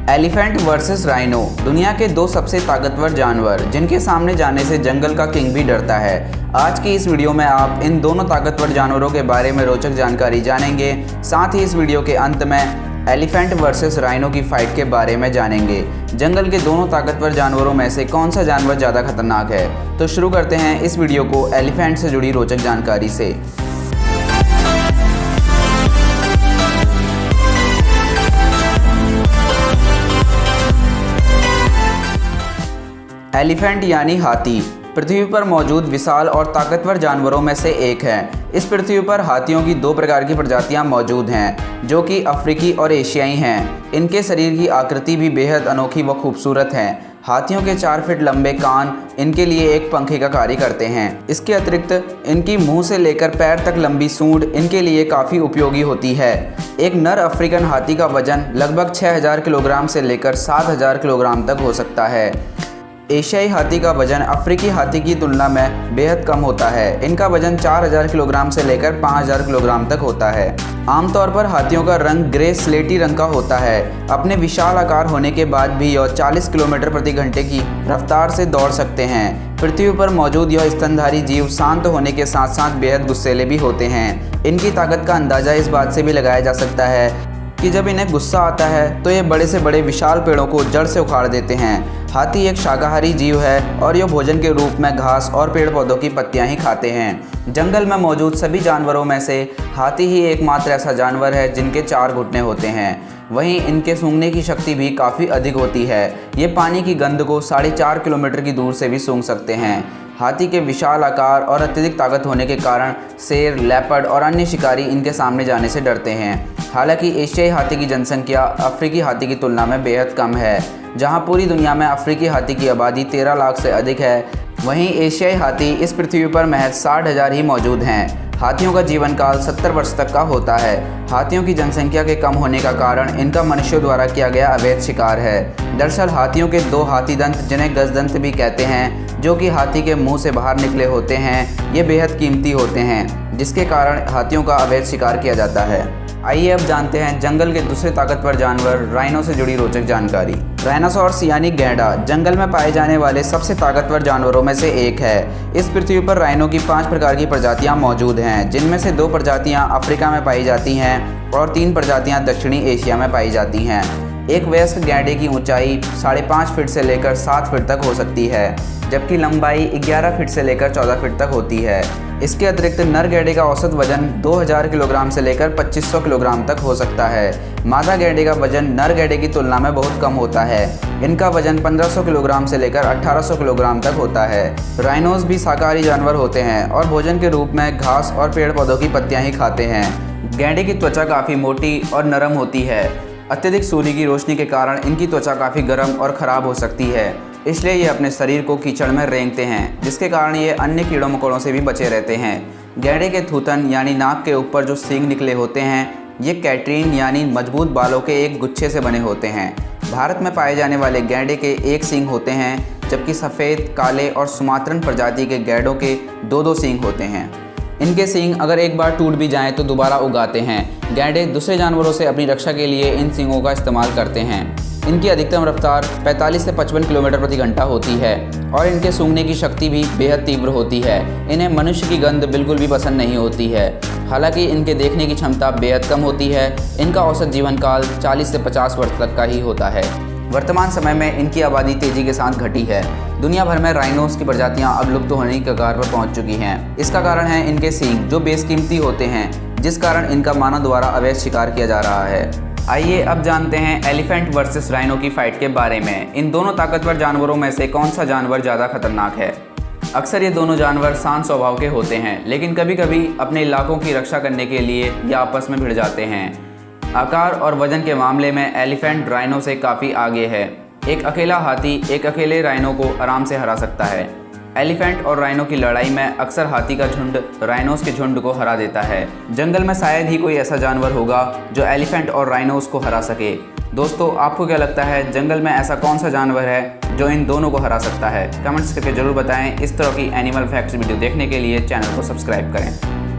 Elephant versus rhino, दुनिया के दो सबसे ताकतवर जानवर जिनके सामने जाने से जंगल का किंग भी डरता है। आज की इस वीडियो में आप इन दोनों ताकतवर जानवरों के बारे में रोचक जानकारी जानेंगे। साथ ही इस वीडियो के अंत में एलिफेंट वर्सेस राइनो की फाइट के बारे में जानेंगे। जंगल के दोनों ताकतवर जानवरों में से कौन सा जानवर ज़्यादा खतरनाक है? तो शुरू करते हैं इस वीडियो को एलिफेंट से जुड़ी रोचक जानकारी से। एलिफेंट यानी हाथी पृथ्वी पर मौजूद विशाल और ताकतवर जानवरों में से एक है। इस पृथ्वी पर हाथियों की दो प्रकार की प्रजातियां मौजूद हैं, जो कि अफ्रीकी और एशियाई हैं। इनके शरीर की आकृति भी बेहद अनोखी व खूबसूरत है। हाथियों के 4 फीट लंबे कान इनके लिए एक पंखे का कार्य करते हैं। इसके अतिरिक्त इनकी मुंह से लेकर पैर तक लंबी सूंड इनके लिए काफ़ी उपयोगी होती है। एक नर अफ्रीकन हाथी का वजन लगभग 6000 किलोग्राम से लेकर 7000 किलोग्राम तक हो सकता है। एशियाई हाथी का वजन अफ्रीकी हाथी की तुलना में बेहद कम होता है। इनका वजन 4000 किलोग्राम से लेकर 5000 किलोग्राम तक होता है। आमतौर पर हाथियों का रंग ग्रे स्लेटी रंग का होता है। अपने विशाल आकार होने के बाद भी यह 40 किलोमीटर प्रति घंटे की रफ्तार से दौड़ सकते हैं। पृथ्वी पर मौजूद यह स्तनधारी जीव शांत होने के साथ साथ बेहद गुस्सैले भी होते हैं। इनकी ताकत का अंदाज़ा इस बात से भी लगाया जा सकता है कि जब इन्हें गुस्सा आता है तो ये बड़े से बड़े विशाल पेड़ों को जड़ से उखाड़ देते हैं। हाथी एक शाकाहारी जीव है और यह भोजन के रूप में घास और पेड़ पौधों की पत्तियां ही खाते हैं। जंगल में मौजूद सभी जानवरों में से हाथी ही एकमात्र ऐसा जानवर है जिनके 4 घुटने होते हैं। वहीं इनके सूंघने की शक्ति भी काफ़ी अधिक होती है। ये पानी की गंध को 4.5 किलोमीटर की दूर से भी सूंघ सकते हैं। हाथी के विशाल आकार और अत्यधिक ताकत होने के कारण शेर, लेपर्ड और अन्य शिकारी इनके सामने जाने से डरते हैं। हालांकि एशियाई हाथी की जनसंख्या अफ्रीकी हाथी की तुलना में बेहद कम है। जहां पूरी दुनिया में अफ्रीकी हाथी की आबादी 13 लाख से अधिक है, वहीं एशियाई हाथी इस पृथ्वी पर महज 60,000 ही मौजूद हैं। हाथियों का जीवन काल 70 वर्ष तक का होता है। हाथियों की जनसंख्या के कम होने का कारण इनका मनुष्यों द्वारा किया गया अवैध शिकार है। दरअसल हाथियों के 2 हाथी दंत, जिन्हें गजदंत भी कहते हैं, जो कि हाथी के मुंह से बाहर निकले होते हैं, ये बेहद कीमती होते हैं, जिसके कारण हाथियों का अवैध शिकार किया जाता है। आइए अब जानते हैं जंगल के दूसरे ताकतवर जानवर राइनो से जुड़ी रोचक जानकारी। राइनोसॉर्स यानी गैंडा जंगल में पाए जाने वाले सबसे ताकतवर जानवरों में से एक है। इस पृथ्वी पर राइनो की 5 प्रकार की प्रजातियां मौजूद हैं, जिनमें से 2 प्रजातियां अफ्रीका में पाई जाती हैं और 3 प्रजातियां दक्षिणी एशिया में पाई जाती हैं। एक वयस्क गैंडे की ऊंचाई 5.5 फीट से लेकर 7 फीट तक हो सकती है, जबकि लंबाई 11 फीट से लेकर 14 फीट तक होती है। इसके अतिरिक्त नर गैंडे का औसत वजन 2000 किलोग्राम से लेकर 2500 किलोग्राम तक हो सकता है। मादा गैंडे का वजन नर गैंडे की तुलना में बहुत कम होता है। इनका वजन 1500 किलोग्राम से लेकर 1800 किलोग्राम तक होता है। राइनोस भी शाकाहारी जानवर होते हैं और भोजन के रूप में घास और पेड़ पौधों की पत्तियां ही खाते हैं। गैंडे की त्वचा काफ़ी मोटी और नरम होती है। अत्यधिक सूर्य की रोशनी के कारण इनकी त्वचा काफ़ी गर्म और ख़राब हो सकती है, इसलिए ये अपने शरीर को कीचड़ में रेंगते हैं, जिसके कारण ये अन्य कीड़ों मकोड़ों से भी बचे रहते हैं। गैंडे के थूथन यानी नाक के ऊपर जो सींग निकले होते हैं, ये कैटरीन यानी मजबूत बालों के एक गुच्छे से बने होते हैं। भारत में पाए जाने वाले गैंडे के 1 सींग होते हैं, जबकि सफ़ेद, काले और सुमात्रन प्रजाति के गैंडों के 2-2 सींग होते हैं। इनके सींग अगर एक बार टूट भी जाएं तो दोबारा उगाते हैं। गैंडे दूसरे जानवरों से अपनी रक्षा के लिए इन सींगों का इस्तेमाल करते हैं। इनकी अधिकतम रफ्तार 45 से 55 किलोमीटर प्रति घंटा होती है और इनके सूंघने की शक्ति भी बेहद तीव्र होती है। इन्हें मनुष्य की गंध बिल्कुल भी पसंद नहीं होती है। हालांकि इनके देखने की क्षमता बेहद कम होती है। इनका औसत जीवन काल 40 से 50 वर्ष तक का ही होता है। वर्तमान समय में इनकी आबादी तेजी के साथ घटी है। दुनिया भर में राइनोस की प्रजातियां अब लुप्त होने की कगार पर पहुंच चुकी हैं। इसका कारण है इनके सींग, जो बेशकीमती होते हैं, जिस कारण इनका मानव द्वारा अवैध शिकार किया जा रहा है। आइए अब जानते हैं एलिफेंट वर्सेस राइनो की फाइट के बारे में। इन दोनों ताकतवर जानवरों में से कौन सा जानवर ज़्यादा खतरनाक है? अक्सर ये दोनों जानवर शांत स्वभाव के होते हैं, लेकिन कभी कभी अपने इलाकों की रक्षा करने के लिए ये आपस में भिड़ जाते हैं। आकार और वजन के मामले में एलिफेंट राइनो से काफ़ी आगे है। एक अकेला हाथी एक अकेले राइनो को आराम से हरा सकता है। एलिफेंट और राइनो की लड़ाई में अक्सर हाथी का झुंड राइनोस के झुंड को हरा देता है। जंगल में शायद ही कोई ऐसा जानवर होगा जो एलिफेंट और राइनोस को हरा सके। दोस्तों, आपको क्या लगता है जंगल में ऐसा कौन सा जानवर है जो इन दोनों को हरा सकता है? कमेंट्स करके जरूर बताएं। इस तरह की एनिमल फैक्ट्स वीडियो देखने के लिए चैनल को सब्सक्राइब करें।